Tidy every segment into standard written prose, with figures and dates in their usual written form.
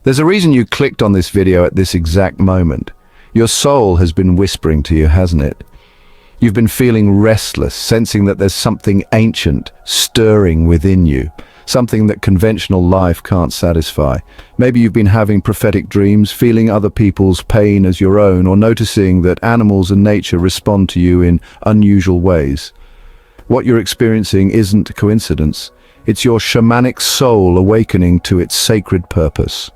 There's a reason you clicked on this video at this exact moment. Your soul has been whispering to you, hasn't it? You've been feeling restless, sensing that there's something ancient stirring within you, something that conventional life can't satisfy. Maybe you've been having prophetic dreams, feeling other people's pain as your own, or noticing that animals and nature respond to you in unusual ways. What you're experiencing isn't a coincidence. It's your shamanic soul awakening to its sacred purpose.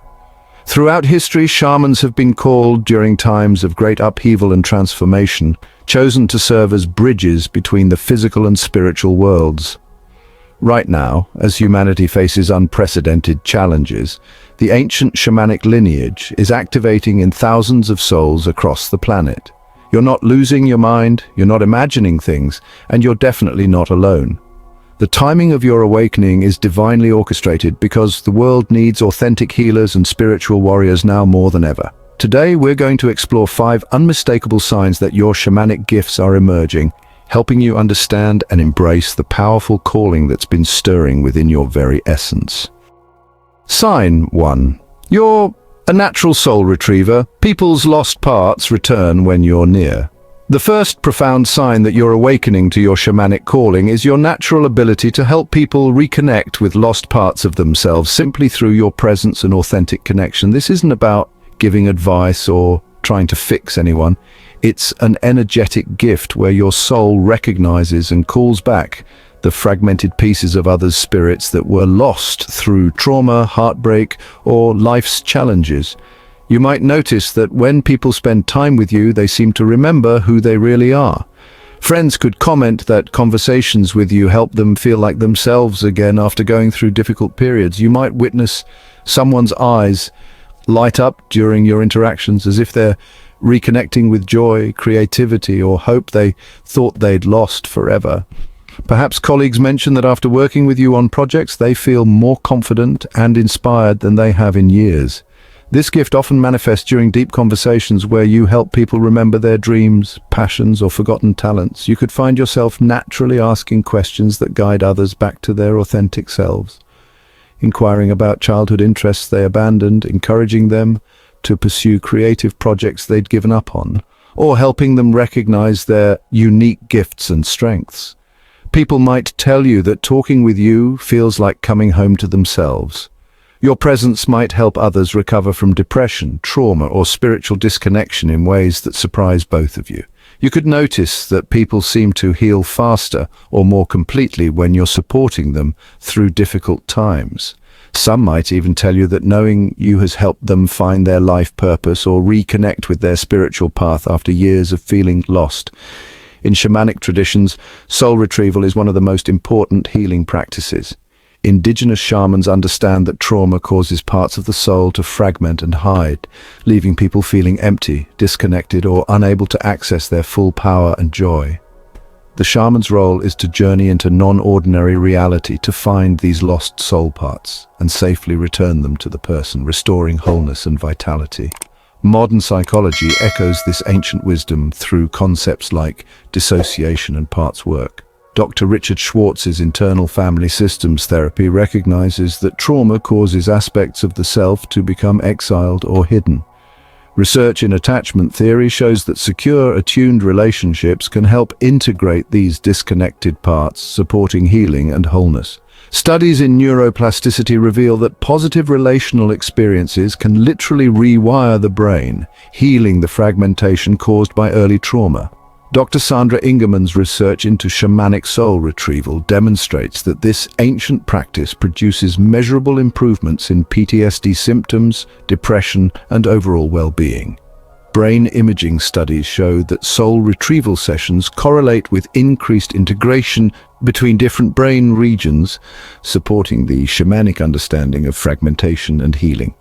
Throughout history, shamans have been called during times of great upheaval and transformation, chosen to serve as bridges between the physical and spiritual worlds. Right now, as humanity faces unprecedented challenges, the ancient shamanic lineage is activating in thousands of souls across the planet. You're not losing your mind, you're not imagining things, and you're definitely not alone. The timing of your awakening is divinely orchestrated because the world needs authentic healers and spiritual warriors now more than ever. Today, we're going to explore 5 unmistakable signs that your shamanic gifts are emerging, helping you understand and embrace the powerful calling that's been stirring within your very essence. Sign 1. You're a natural soul retriever. People's lost parts return when you're near. The first profound sign that you're awakening to your shamanic calling is your natural ability to help people reconnect with lost parts of themselves simply through your presence and authentic connection. This isn't about giving advice or trying to fix anyone. It's an energetic gift where your soul recognizes and calls back the fragmented pieces of others' spirits that were lost through trauma, heartbreak, or life's challenges. You might notice that when people spend time with you, they seem to remember who they really are. Friends could comment that conversations with you help them feel like themselves again after going through difficult periods. You might witness someone's eyes light up during your interactions as if they're reconnecting with joy, creativity, or hope they thought they'd lost forever. Perhaps colleagues mention that after working with you on projects, they feel more confident and inspired than they have in years. This gift often manifests during deep conversations where you help people remember their dreams, passions, or forgotten talents. You could find yourself naturally asking questions that guide others back to their authentic selves, inquiring about childhood interests they abandoned, encouraging them to pursue creative projects they'd given up on, or helping them recognize their unique gifts and strengths. People might tell you that talking with you feels like coming home to themselves. Your presence might help others recover from depression, trauma, or spiritual disconnection in ways that surprise both of you. You could notice that people seem to heal faster or more completely when you're supporting them through difficult times. Some might even tell you that knowing you has helped them find their life purpose or reconnect with their spiritual path after years of feeling lost. In shamanic traditions, soul retrieval is one of the most important healing practices. Indigenous shamans understand that trauma causes parts of the soul to fragment and hide, leaving people feeling empty, disconnected, or unable to access their full power and joy. The shaman's role is to journey into non-ordinary reality to find these lost soul parts and safely return them to the person, restoring wholeness and vitality. Modern psychology echoes this ancient wisdom through concepts like dissociation and parts work. Dr. Richard Schwartz's internal family systems therapy recognizes that trauma causes aspects of the self to become exiled or hidden. Research in attachment theory shows that secure, attuned relationships can help integrate these disconnected parts, supporting healing and wholeness. Studies in neuroplasticity reveal that positive relational experiences can literally rewire the brain, healing the fragmentation caused by early trauma. Dr. Sandra Ingerman's research into shamanic soul retrieval demonstrates that this ancient practice produces measurable improvements in PTSD symptoms, depression, and overall well-being. Brain imaging studies show that soul retrieval sessions correlate with increased integration between different brain regions, supporting the shamanic understanding of fragmentation and healing.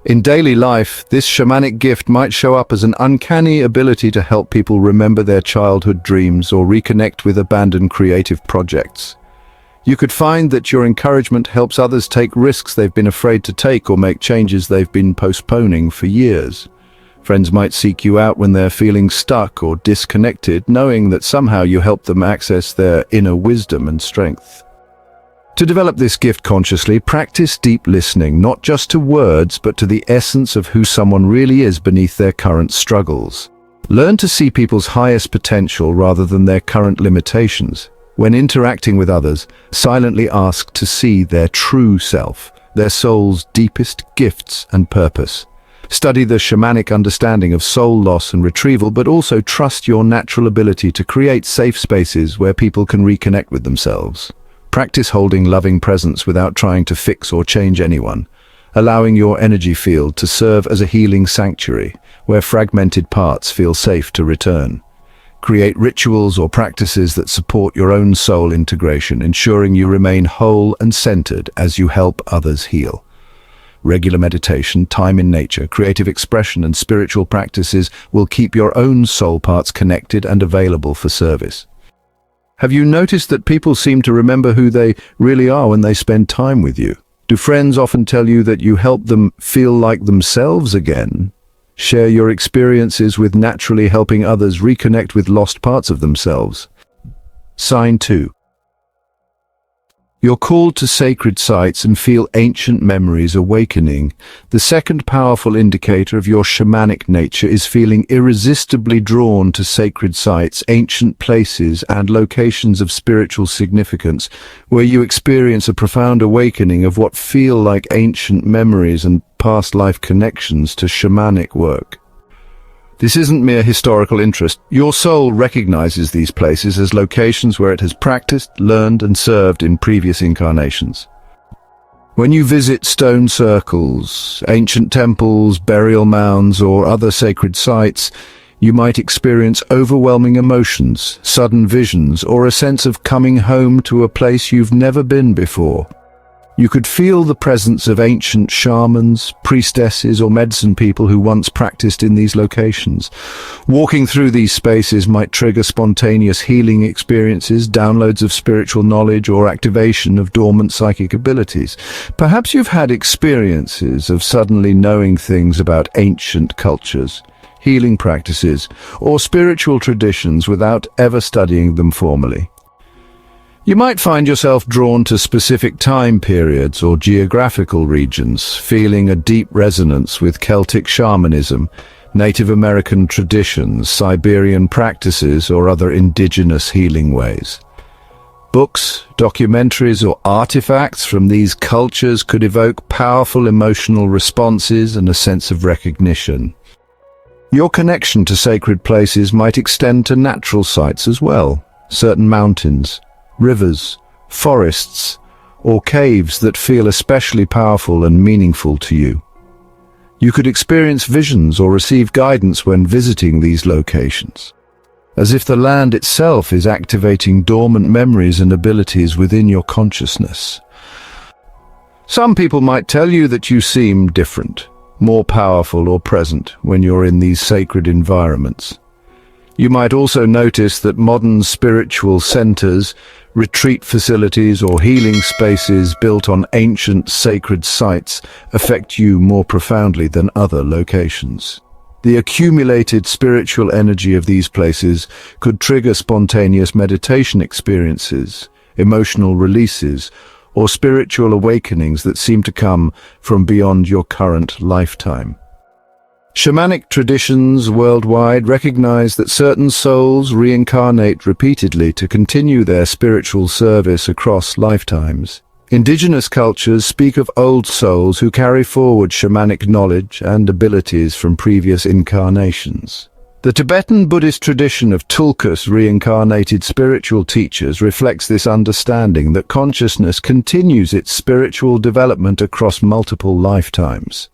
In daily life, this shamanic gift might show up as an uncanny ability to help people remember their childhood dreams or reconnect with abandoned creative projects. You could find that your encouragement helps others take risks they've been afraid to take or make changes they've been postponing for years. Friends might seek you out when they're feeling stuck or disconnected, knowing that somehow you help them access their inner wisdom and strength. To develop this gift consciously, practice deep listening, not just to words, but to the essence of who someone really is beneath their current struggles. Learn to see people's highest potential rather than their current limitations. When interacting with others, silently ask to see their true self, their soul's deepest gifts and purpose. Study the shamanic understanding of soul loss and retrieval, but also trust your natural ability to create safe spaces where people can reconnect with themselves. Practice holding loving presence without trying to fix or change anyone, allowing your energy field to serve as a healing sanctuary where fragmented parts feel safe to return. Create rituals or practices that support your own soul integration, ensuring you remain whole and centered as you help others heal. Regular meditation, time in nature, creative expression, and spiritual practices will keep your own soul parts connected and available for service. Have you noticed that people seem to remember who they really are when they spend time with you? Do friends often tell you that you help them feel like themselves again? Share your experiences with naturally helping others reconnect with lost parts of themselves. Sign 2. You're called to sacred sites and feel ancient memories awakening. The second powerful indicator of your shamanic nature is feeling irresistibly drawn to sacred sites, ancient places, and locations of spiritual significance, where you experience a profound awakening of what feel like ancient memories and past life connections to shamanic work. This isn't mere historical interest. Your soul recognizes these places as locations where it has practiced, learned, and served in previous incarnations. When you visit stone circles, ancient temples, burial mounds, or other sacred sites, you might experience overwhelming emotions, sudden visions, or a sense of coming home to a place you've never been before. You could feel the presence of ancient shamans, priestesses, or medicine people who once practiced in these locations. Walking through these spaces might trigger spontaneous healing experiences, downloads of spiritual knowledge, or activation of dormant psychic abilities. Perhaps you've had experiences of suddenly knowing things about ancient cultures, healing practices, or spiritual traditions without ever studying them formally. You might find yourself drawn to specific time periods or geographical regions, feeling a deep resonance with Celtic shamanism, Native American traditions, Siberian practices, or other indigenous healing ways. Books, documentaries, or artifacts from these cultures could evoke powerful emotional responses and a sense of recognition. Your connection to sacred places might extend to natural sites as well, certain mountains, rivers, forests, or caves that feel especially powerful and meaningful to you. You could experience visions or receive guidance when visiting these locations, as if the land itself is activating dormant memories and abilities within your consciousness. Some people might tell you that you seem different, more powerful or present when you're in these sacred environments. You might also notice that modern spiritual centers, retreat facilities, or healing spaces built on ancient sacred sites affect you more profoundly than other locations. The accumulated spiritual energy of these places could trigger spontaneous meditation experiences, emotional releases, or spiritual awakenings that seem to come from beyond your current lifetime. Shamanic traditions worldwide recognize that certain souls reincarnate repeatedly to continue their spiritual service across lifetimes. Indigenous cultures speak of old souls who carry forward shamanic knowledge and abilities from previous incarnations. The Tibetan Buddhist tradition of Tulkus reincarnated spiritual teachers reflects this understanding that consciousness continues its spiritual development across multiple lifetimes.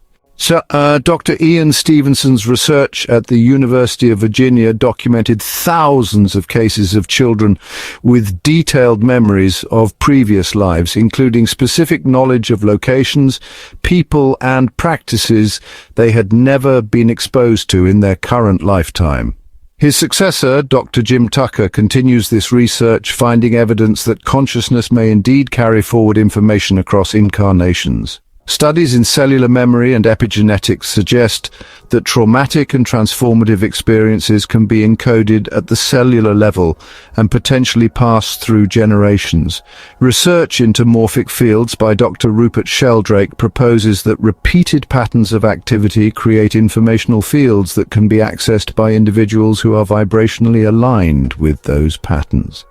Dr. Ian Stevenson's research at the University of Virginia documented thousands of cases of children with detailed memories of previous lives, including specific knowledge of locations, people, and practices they had never been exposed to in their current lifetime. His successor, Dr. Jim Tucker, continues this research, finding evidence that consciousness may indeed carry forward information across incarnations. Studies in cellular memory and epigenetics suggest that traumatic and transformative experiences can be encoded at the cellular level and potentially pass through generations. Research into morphic fields by Dr. Rupert Sheldrake proposes that repeated patterns of activity create informational fields that can be accessed by individuals who are vibrationally aligned with those patterns.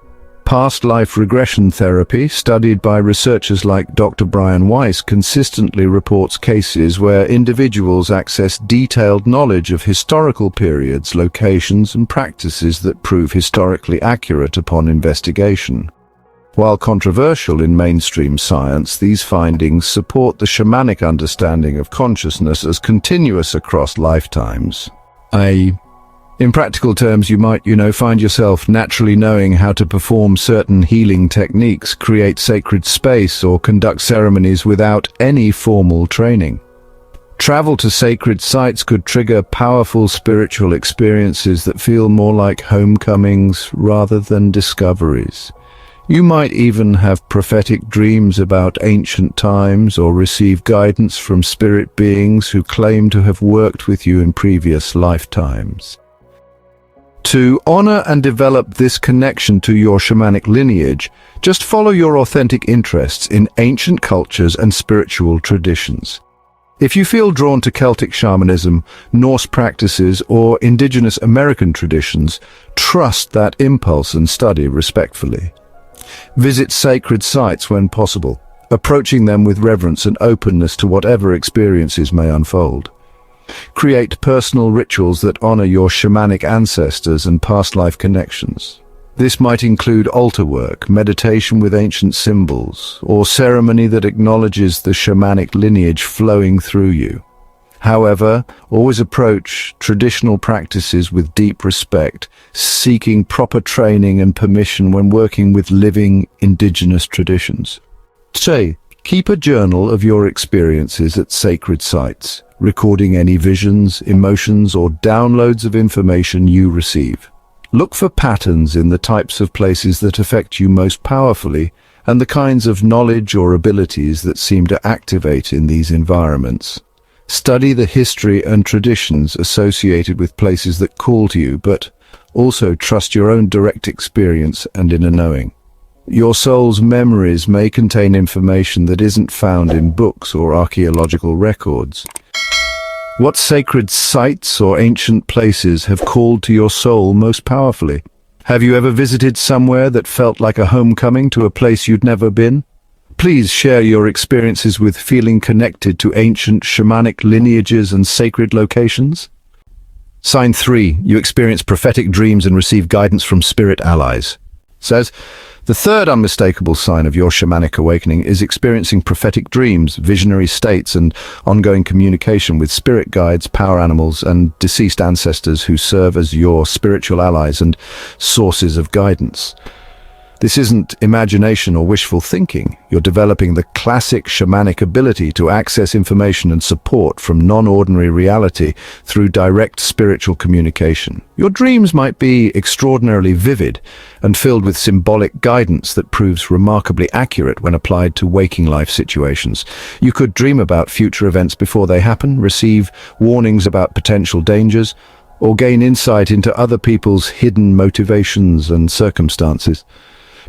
Past life regression therapy, studied by researchers like Dr. Brian Weiss, consistently reports cases where individuals access detailed knowledge of historical periods, locations, and practices that prove historically accurate upon investigation. While controversial in mainstream science, these findings support the shamanic understanding of consciousness as continuous across lifetimes. In practical terms, you might, find yourself naturally knowing how to perform certain healing techniques, create sacred space, or conduct ceremonies without any formal training. Travel to sacred sites could trigger powerful spiritual experiences that feel more like homecomings rather than discoveries. You might even have prophetic dreams about ancient times or receive guidance from spirit beings who claim to have worked with you in previous lifetimes. To honor and develop this connection to your shamanic lineage, just follow your authentic interests in ancient cultures and spiritual traditions. If you feel drawn to Celtic shamanism, Norse practices, or indigenous American traditions, trust that impulse and study respectfully. Visit sacred sites when possible, approaching them with reverence and openness to whatever experiences may unfold. Create personal rituals that honor your shamanic ancestors and past life connections. This might include altar work, meditation with ancient symbols, or ceremony that acknowledges the shamanic lineage flowing through you. However, always approach traditional practices with deep respect, seeking proper training and permission when working with living indigenous traditions. Keep a journal of your experiences at sacred sites, recording any visions, emotions, or downloads of information you receive. Look for patterns in the types of places that affect you most powerfully and the kinds of knowledge or abilities that seem to activate in these environments. Study the history and traditions associated with places that call to you, but also trust your own direct experience and inner knowing. Your soul's memories may contain information that isn't found in books or archaeological records. What sacred sites or ancient places have called to your soul most powerfully? Have you ever visited somewhere that felt like a homecoming to a place you'd never been? Please share your experiences with feeling connected to ancient shamanic lineages and sacred locations. Sign 3. You experience prophetic dreams and receive guidance from spirit allies. Says, the third unmistakable sign of your shamanic awakening is experiencing prophetic dreams, visionary states, and ongoing communication with spirit guides, power animals, and deceased ancestors who serve as your spiritual allies and sources of guidance. This isn't imagination or wishful thinking. You're developing the classic shamanic ability to access information and support from non-ordinary reality through direct spiritual communication. Your dreams might be extraordinarily vivid and filled with symbolic guidance that proves remarkably accurate when applied to waking life situations. You could dream about future events before they happen, receive warnings about potential dangers, or gain insight into other people's hidden motivations and circumstances.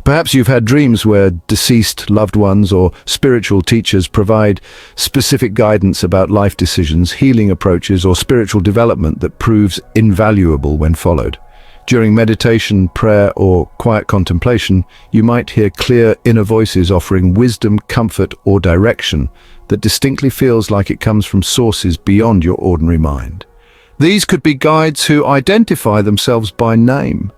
Perhaps you've had dreams where deceased loved ones or spiritual teachers provide specific guidance about life decisions, healing approaches, or spiritual development that proves invaluable when followed. During meditation, prayer, or quiet contemplation, you might hear clear inner voices offering wisdom, comfort, or direction that distinctly feels like it comes from sources beyond your ordinary mind. These could be guides who identify themselves by name,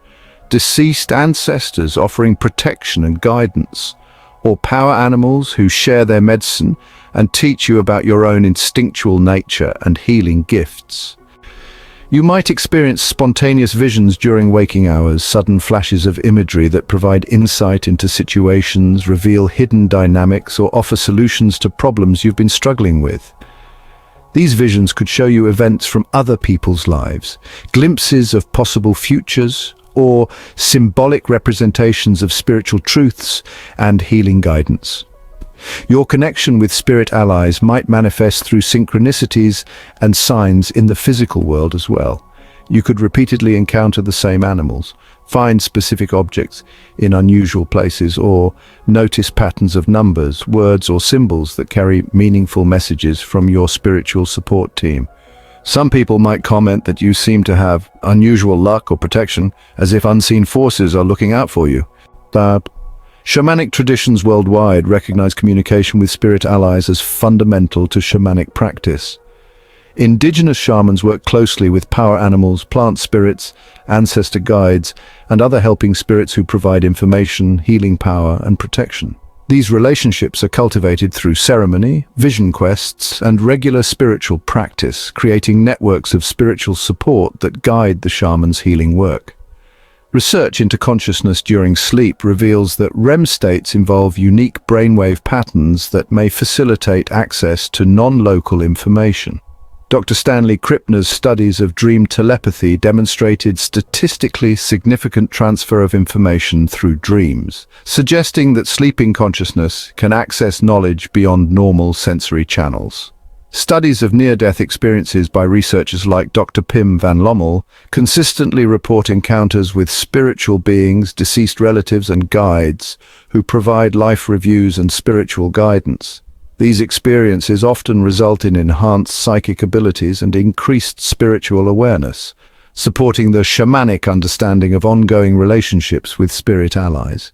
deceased ancestors offering protection and guidance, or power animals who share their medicine and teach you about your own instinctual nature and healing gifts. You might experience spontaneous visions during waking hours, sudden flashes of imagery that provide insight into situations, reveal hidden dynamics, or offer solutions to problems you've been struggling with. These visions could show you events from other people's lives, glimpses of possible futures, or symbolic representations of spiritual truths and healing guidance. Your connection with spirit allies might manifest through synchronicities and signs in the physical world as well. You could repeatedly encounter the same animals, find specific objects in unusual places, or notice patterns of numbers, words, or symbols that carry meaningful messages from your spiritual support team. Some people might comment that you seem to have unusual luck or protection, as if unseen forces are looking out for you. But shamanic traditions worldwide recognize communication with spirit allies as fundamental to shamanic practice. Indigenous shamans work closely with power animals, plant spirits, ancestor guides, and other helping spirits who provide information, healing power, and protection. These relationships are cultivated through ceremony, vision quests, and regular spiritual practice, creating networks of spiritual support that guide the shaman's healing work. Research into consciousness during sleep reveals that REM states involve unique brainwave patterns that may facilitate access to non-local information. Dr. Stanley Krippner's studies of dream telepathy demonstrated statistically significant transfer of information through dreams, suggesting that sleeping consciousness can access knowledge beyond normal sensory channels. Studies of near-death experiences by researchers like Dr. Pim van Lommel consistently report encounters with spiritual beings, deceased relatives, and guides who provide life reviews and spiritual guidance. These experiences often result in enhanced psychic abilities and increased spiritual awareness, supporting the shamanic understanding of ongoing relationships with spirit allies.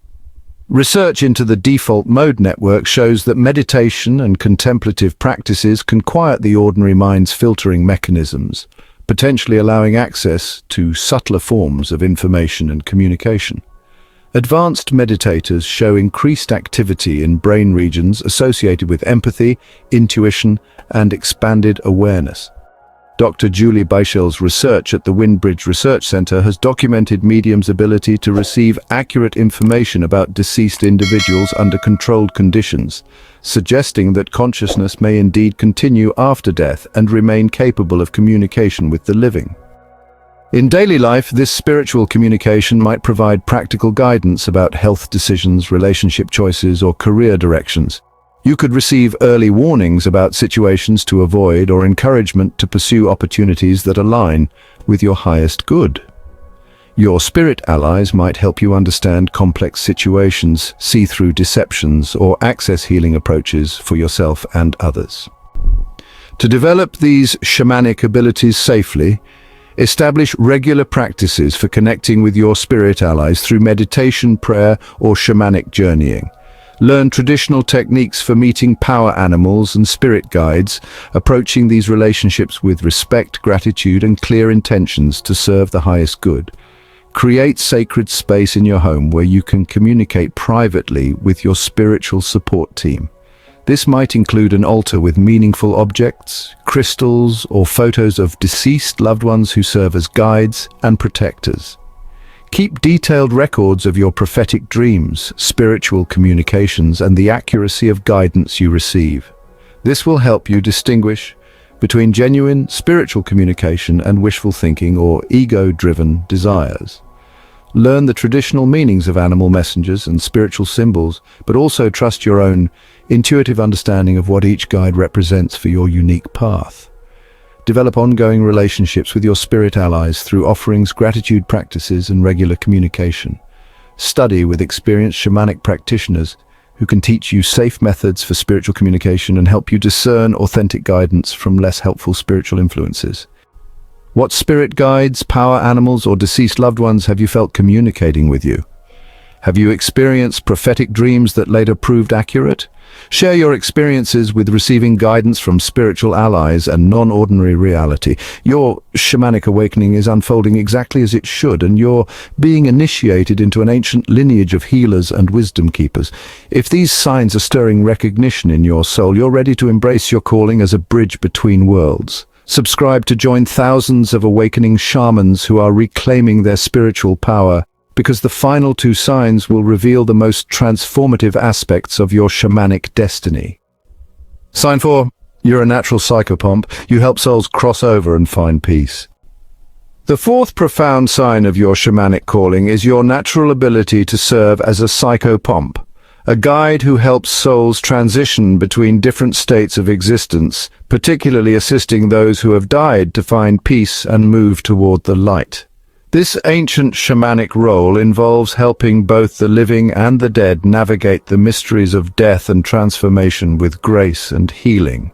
Research into the default mode network shows that meditation and contemplative practices can quiet the ordinary mind's filtering mechanisms, potentially allowing access to subtler forms of information and communication. Advanced meditators show increased activity in brain regions associated with empathy, intuition, and expanded awareness. Dr. Julie Beichel's research at the Windbridge Research Center has documented mediums' ability to receive accurate information about deceased individuals under controlled conditions, suggesting that consciousness may indeed continue after death and remain capable of communication with the living. In daily life, this spiritual communication might provide practical guidance about health decisions, relationship choices, or career directions. You could receive early warnings about situations to avoid or encouragement to pursue opportunities that align with your highest good. Your spirit allies might help you understand complex situations, see through deceptions, or access healing approaches for yourself and others. To develop these shamanic abilities safely, establish regular practices for connecting with your spirit allies through meditation, prayer, or shamanic journeying. Learn traditional techniques for meeting power animals and spirit guides, approaching these relationships with respect, gratitude, and clear intentions to serve the highest good. Create sacred space in your home where you can communicate privately with your spiritual support team. This might include an altar with meaningful objects, crystals, or photos of deceased loved ones who serve as guides and protectors. Keep detailed records of your prophetic dreams, spiritual communications, and the accuracy of guidance you receive. This will help you distinguish between genuine spiritual communication and wishful thinking or ego-driven desires. Learn the traditional meanings of animal messengers and spiritual symbols, but also trust your own intuitive understanding of what each guide represents for your unique path. Develop ongoing relationships with your spirit allies through offerings, gratitude practices, and regular communication. Study with experienced shamanic practitioners who can teach you safe methods for spiritual communication and help you discern authentic guidance from less helpful spiritual influences. What spirit guides, power animals, or deceased loved ones have you felt communicating with you? Have you experienced prophetic dreams that later proved accurate? Share your experiences with receiving guidance from spiritual allies and non-ordinary reality. Your shamanic awakening is unfolding exactly as it should, and you're being initiated into an ancient lineage of healers and wisdom keepers. If these signs are stirring recognition in your soul, you're ready to embrace your calling as a bridge between worlds. Subscribe to join thousands of awakening shamans who are reclaiming their spiritual power, because the final two signs will reveal the most transformative aspects of your shamanic destiny. Sign 4. You're a natural psychopomp. You help souls cross over and find peace. The fourth profound sign of your shamanic calling is your natural ability to serve as a psychopomp, a guide who helps souls transition between different states of existence, particularly assisting those who have died to find peace and move toward the light. This ancient shamanic role involves helping both the living and the dead navigate the mysteries of death and transformation with grace and healing.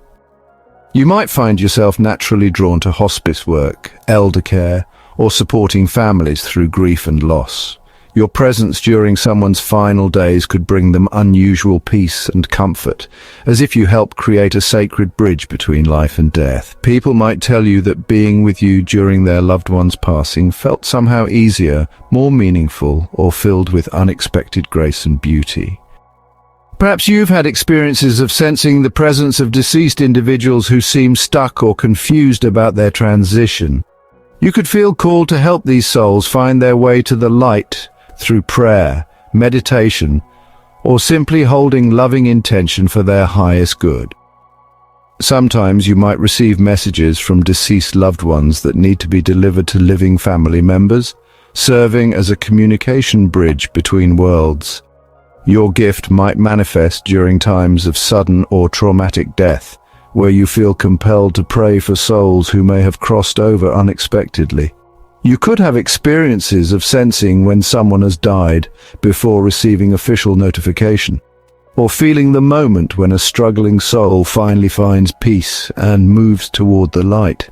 You might find yourself naturally drawn to hospice work, elder care, or supporting families through grief and loss. Your presence during someone's final days could bring them unusual peace and comfort, as if you help create a sacred bridge between life and death. People might tell you that being with you during their loved one's passing felt somehow easier, more meaningful, or filled with unexpected grace and beauty. Perhaps you've had experiences of sensing the presence of deceased individuals who seem stuck or confused about their transition. You could feel called to help these souls find their way to the light through prayer, meditation, or simply holding loving intention for their highest good. Sometimes you might receive messages from deceased loved ones that need to be delivered to living family members, serving as a communication bridge between worlds. Your gift might manifest during times of sudden or traumatic death, where you feel compelled to pray for souls who may have crossed over unexpectedly. You could have experiences of sensing when someone has died before receiving official notification, or feeling the moment when a struggling soul finally finds peace and moves toward the light.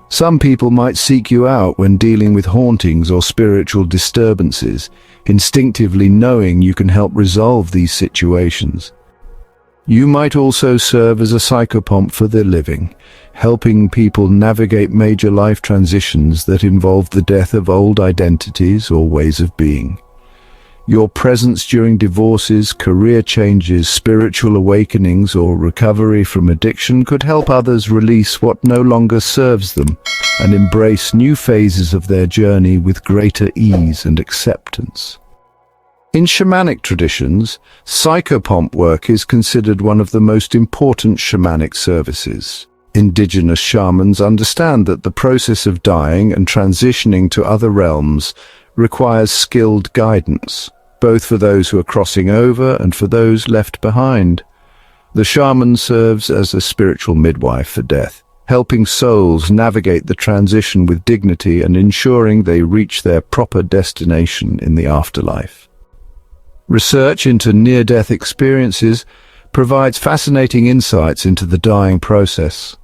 Some people might seek you out when dealing with hauntings or spiritual disturbances, instinctively knowing you can help resolve these situations. You might also serve as a psychopomp for the living, helping people navigate major life transitions that involve the death of old identities or ways of being. Your presence during divorces, career changes, spiritual awakenings, or recovery from addiction could help others release what no longer serves them and embrace new phases of their journey with greater ease and acceptance. In shamanic traditions, psychopomp work is considered one of the most important shamanic services. Indigenous shamans understand that the process of dying and transitioning to other realms requires skilled guidance, both for those who are crossing over and for those left behind. The shaman serves as a spiritual midwife for death, helping souls navigate the transition with dignity and ensuring they reach their proper destination in the afterlife. Research into near-death experiences provides fascinating insights into the dying process.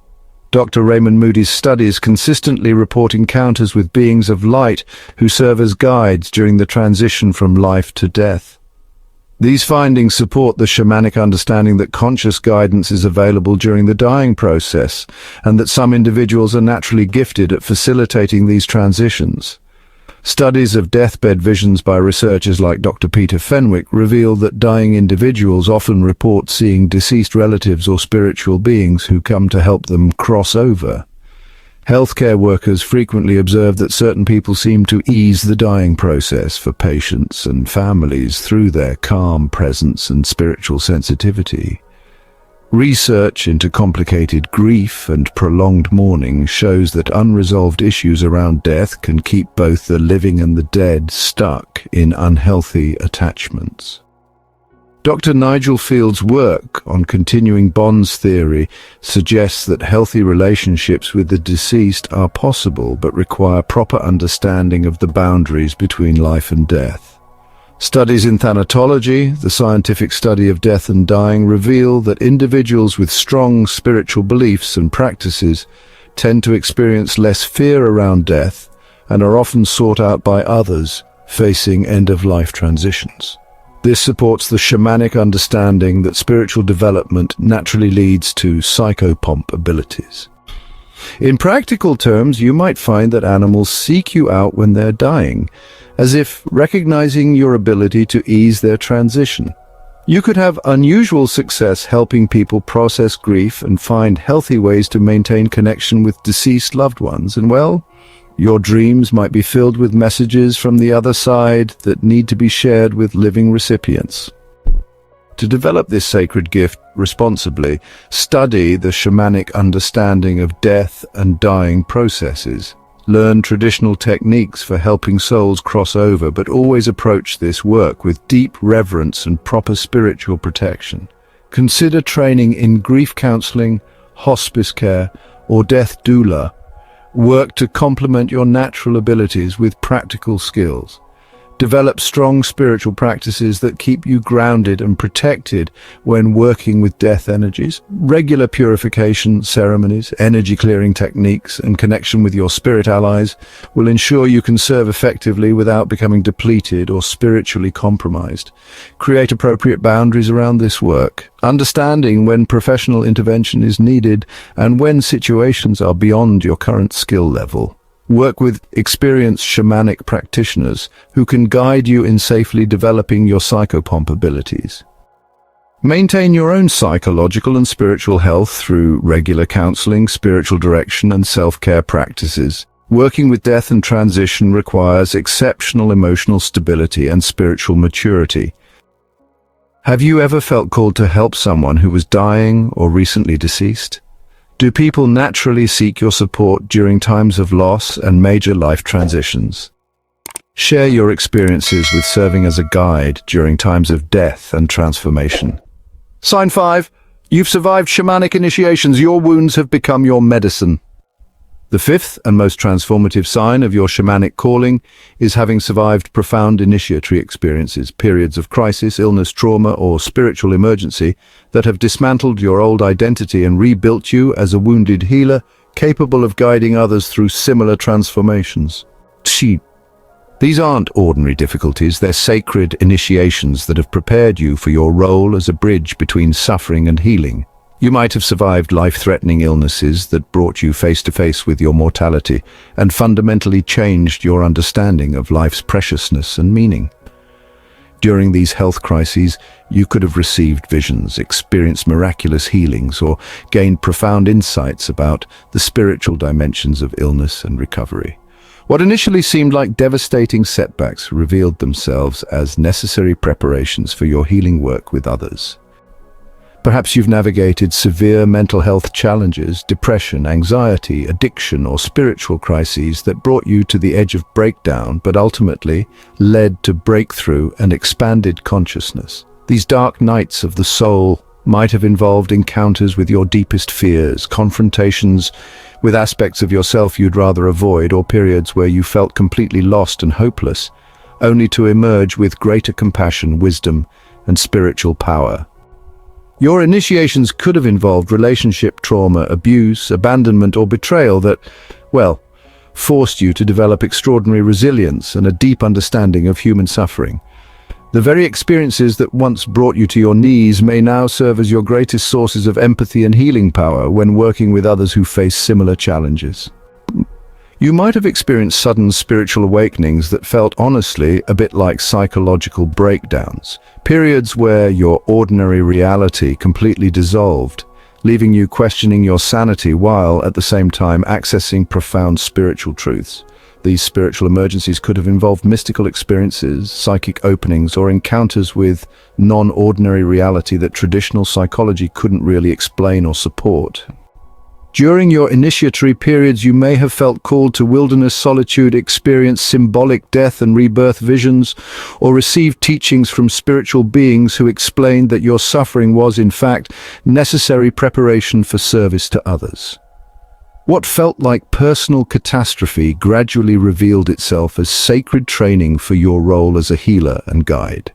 Dr. Raymond Moody's studies consistently report encounters with beings of light who serve as guides during the transition from life to death. These findings support the shamanic understanding that conscious guidance is available during the dying process, and that some individuals are naturally gifted at facilitating these transitions. Studies of deathbed visions by researchers like Dr. Peter Fenwick reveal that dying individuals often report seeing deceased relatives or spiritual beings who come to help them cross over. Healthcare workers frequently observe that certain people seem to ease the dying process for patients and families through their calm presence and spiritual sensitivity. Research into complicated grief and prolonged mourning shows that unresolved issues around death can keep both the living and the dead stuck in unhealthy attachments. Dr. Nigel Field's work on continuing bonds theory suggests that healthy relationships with the deceased are possible but require proper understanding of the boundaries between life and death. Studies in thanatology, the scientific study of death and dying, reveal that individuals with strong spiritual beliefs and practices tend to experience less fear around death and are often sought out by others facing end-of-life transitions. This supports the shamanic understanding that spiritual development naturally leads to psychopomp abilities. In practical terms, you might find that animals seek you out when they're dying, as if recognizing your ability to ease their transition. You could have unusual success helping people process grief and find healthy ways to maintain connection with deceased loved ones, and well, your dreams might be filled with messages from the other side that need to be shared with living recipients. To develop this sacred gift responsibly, study the shamanic understanding of death and dying processes. Learn traditional techniques for helping souls cross over, but always approach this work with deep reverence and proper spiritual protection. Consider training in grief counseling, hospice care, or death doula. Work to complement your natural abilities with practical skills. Develop strong spiritual practices that keep you grounded and protected when working with death energies. Regular purification ceremonies, energy clearing techniques, and connection with your spirit allies will ensure you can serve effectively without becoming depleted or spiritually compromised. Create appropriate boundaries around this work, understanding when professional intervention is needed and when situations are beyond your current skill level. Work with experienced shamanic practitioners who can guide you in safely developing your psychopomp abilities. Maintain your own psychological and spiritual health through regular counseling, spiritual direction, and self-care practices. Working with death and transition requires exceptional emotional stability and spiritual maturity. Have you ever felt called to help someone who was dying or recently deceased? Do people naturally seek your support during times of loss and major life transitions? Share your experiences with serving as a guide during times of death and transformation. Sign 5. You've survived shamanic initiations. Your wounds have become your medicine. The fifth and most transformative sign of your shamanic calling is having survived profound initiatory experiences, periods of crisis, illness, trauma, or spiritual emergency that have dismantled your old identity and rebuilt you as a wounded healer, capable of guiding others through similar transformations. These aren't ordinary difficulties, they're sacred initiations that have prepared you for your role as a bridge between suffering and healing. You might have survived life-threatening illnesses that brought you face-to-face with your mortality and fundamentally changed your understanding of life's preciousness and meaning. During these health crises, you could have received visions, experienced miraculous healings, or gained profound insights about the spiritual dimensions of illness and recovery. What initially seemed like devastating setbacks revealed themselves as necessary preparations for your healing work with others. Perhaps you've navigated severe mental health challenges, depression, anxiety, addiction, or spiritual crises that brought you to the edge of breakdown, but ultimately led to breakthrough and expanded consciousness. These dark nights of the soul might have involved encounters with your deepest fears, confrontations with aspects of yourself you'd rather avoid, or periods where you felt completely lost and hopeless, only to emerge with greater compassion, wisdom, and spiritual power. Your initiations could have involved relationship trauma, abuse, abandonment, or betrayal that, forced you to develop extraordinary resilience and a deep understanding of human suffering. The very experiences that once brought you to your knees may now serve as your greatest sources of empathy and healing power when working with others who face similar challenges. You might have experienced sudden spiritual awakenings that felt honestly a bit like psychological breakdowns, periods where your ordinary reality completely dissolved, leaving you questioning your sanity while at the same time accessing profound spiritual truths. These spiritual emergencies could have involved mystical experiences, psychic openings, or encounters with non-ordinary reality that traditional psychology couldn't really explain or support. During your initiatory periods, you may have felt called to wilderness solitude, experienced symbolic death and rebirth visions, or received teachings from spiritual beings who explained that your suffering was, in fact, necessary preparation for service to others. What felt like personal catastrophe gradually revealed itself as sacred training for your role as a healer and guide.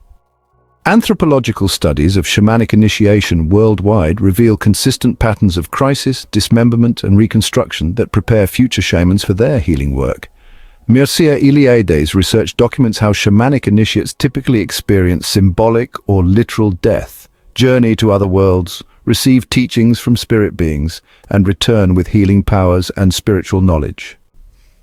Anthropological studies of shamanic initiation worldwide reveal consistent patterns of crisis, dismemberment, and reconstruction that prepare future shamans for their healing work. Mircea Eliade's research documents how shamanic initiates typically experience symbolic or literal death, journey to other worlds, receive teachings from spirit beings, and return with healing powers and spiritual knowledge.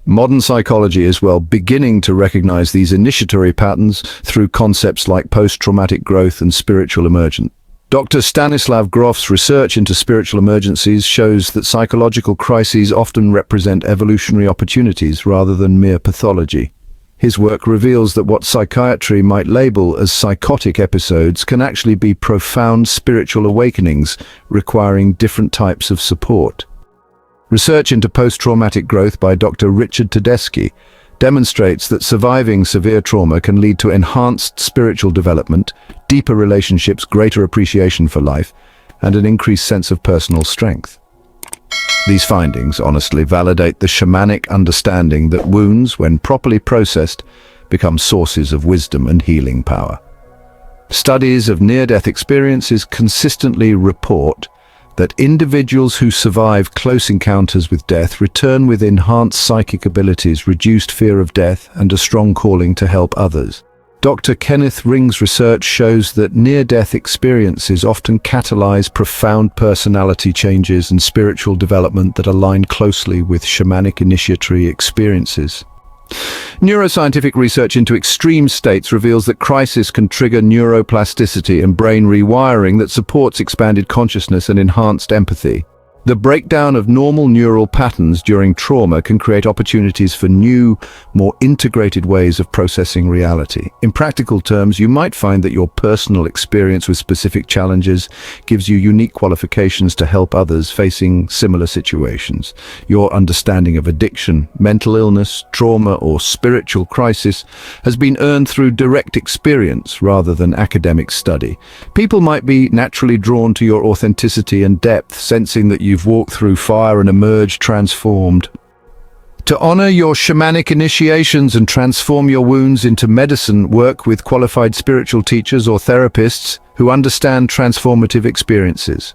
Modern psychology is beginning to recognize these initiatory patterns through concepts like post-traumatic growth and spiritual emergence. Dr. Stanislav Grof's research into spiritual emergencies shows that psychological crises often represent evolutionary opportunities rather than mere pathology. His work reveals that what psychiatry might label as psychotic episodes can actually be profound spiritual awakenings requiring different types of support. Research into post-traumatic growth by Dr. Richard Tedeschi demonstrates that surviving severe trauma can lead to enhanced spiritual development, deeper relationships, greater appreciation for life, and an increased sense of personal strength. These findings honestly validate the shamanic understanding that wounds, when properly processed, become sources of wisdom and healing power. Studies of near-death experiences consistently report that individuals who survive close encounters with death return with enhanced psychic abilities, reduced fear of death, and a strong calling to help others. Dr. Kenneth Ring's research shows that near-death experiences often catalyze profound personality changes and spiritual development that align closely with shamanic initiatory experiences. Neuroscientific research into extreme states reveals that crisis can trigger neuroplasticity and brain rewiring that supports expanded consciousness and enhanced empathy. The breakdown of normal neural patterns during trauma can create opportunities for new, more integrated ways of processing reality. In practical terms, you might find that your personal experience with specific challenges gives you unique qualifications to help others facing similar situations. Your understanding of addiction, mental illness, trauma, or spiritual crisis has been earned through direct experience rather than academic study. People might be naturally drawn to your authenticity and depth, sensing that you've walked through fire and emerged transformed. To honor your shamanic initiations and transform your wounds into medicine, work with qualified spiritual teachers or therapists who understand transformative experiences.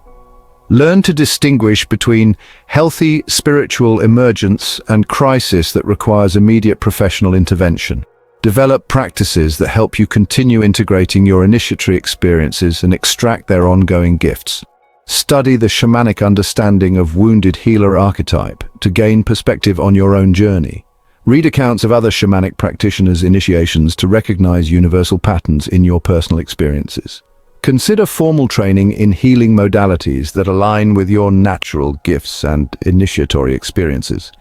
Learn to distinguish between healthy spiritual emergence and crisis that requires immediate professional intervention. Develop practices that help you continue integrating your initiatory experiences and extract their ongoing gifts. Study the shamanic understanding of wounded healer archetype to gain perspective on your own journey. Read accounts of other shamanic practitioners' initiations to recognize universal patterns in your personal experiences. Consider formal training in healing modalities that align with your natural gifts and initiatory experiences.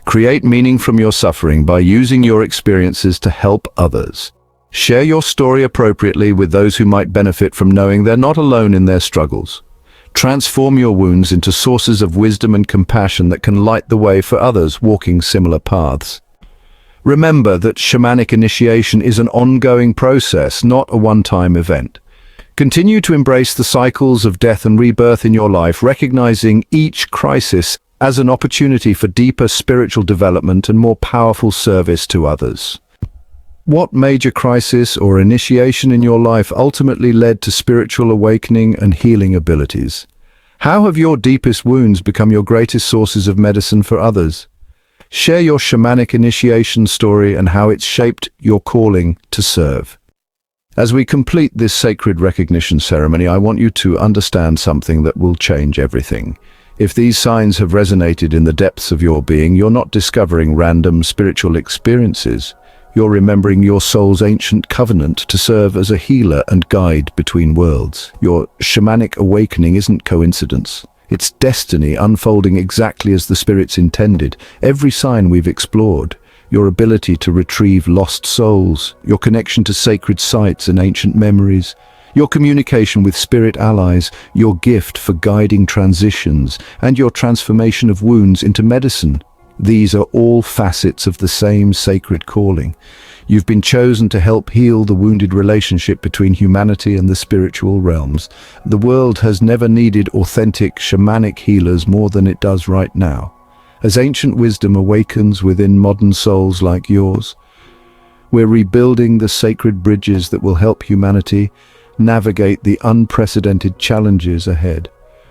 Create meaning from your suffering by using your experiences to help others. Share your story appropriately with those who might benefit from knowing they're not alone in their struggles. Transform your wounds into sources of wisdom and compassion that can light the way for others walking similar paths. Remember that shamanic initiation is an ongoing process, not a one-time event. Continue to embrace the cycles of death and rebirth in your life, recognizing each crisis as an opportunity for deeper spiritual development and more powerful service to others. What major crisis or initiation in your life ultimately led to spiritual awakening and healing abilities? How have your deepest wounds become your greatest sources of medicine for others? Share your shamanic initiation story and how it's shaped your calling to serve. As we complete this sacred recognition ceremony, I want you to understand something that will change everything. If these signs have resonated in the depths of your being, you're not discovering random spiritual experiences. You're remembering your soul's ancient covenant to serve as a healer and guide between worlds. Your shamanic awakening isn't coincidence. It's destiny unfolding exactly as the spirits intended. Every sign we've explored, your ability to retrieve lost souls, your connection to sacred sites and ancient memories, your communication with spirit allies, your gift for guiding transitions, and your transformation of wounds into medicine. These are all facets of the same sacred calling. You've been chosen to help heal the wounded relationship between humanity and the spiritual realms. The world has never needed authentic shamanic healers more than it does right now. As ancient wisdom awakens within modern souls like yours, we're rebuilding the sacred bridges that will help humanity navigate the unprecedented challenges ahead.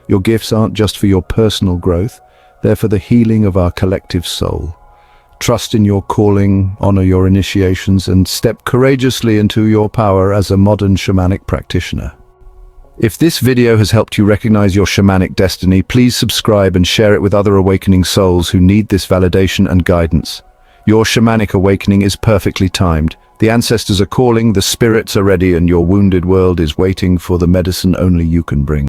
Your gifts aren't just for your personal growth, they're for the healing of our collective soul. Trust in your calling, honor your initiations, and step courageously into your power as a modern shamanic practitioner. If this video has helped you recognize your shamanic destiny, please subscribe and share it with other awakening souls who need this validation and guidance. Your shamanic awakening is perfectly timed. The ancestors are calling, the spirits are ready, and your wounded world is waiting for the medicine only you can bring.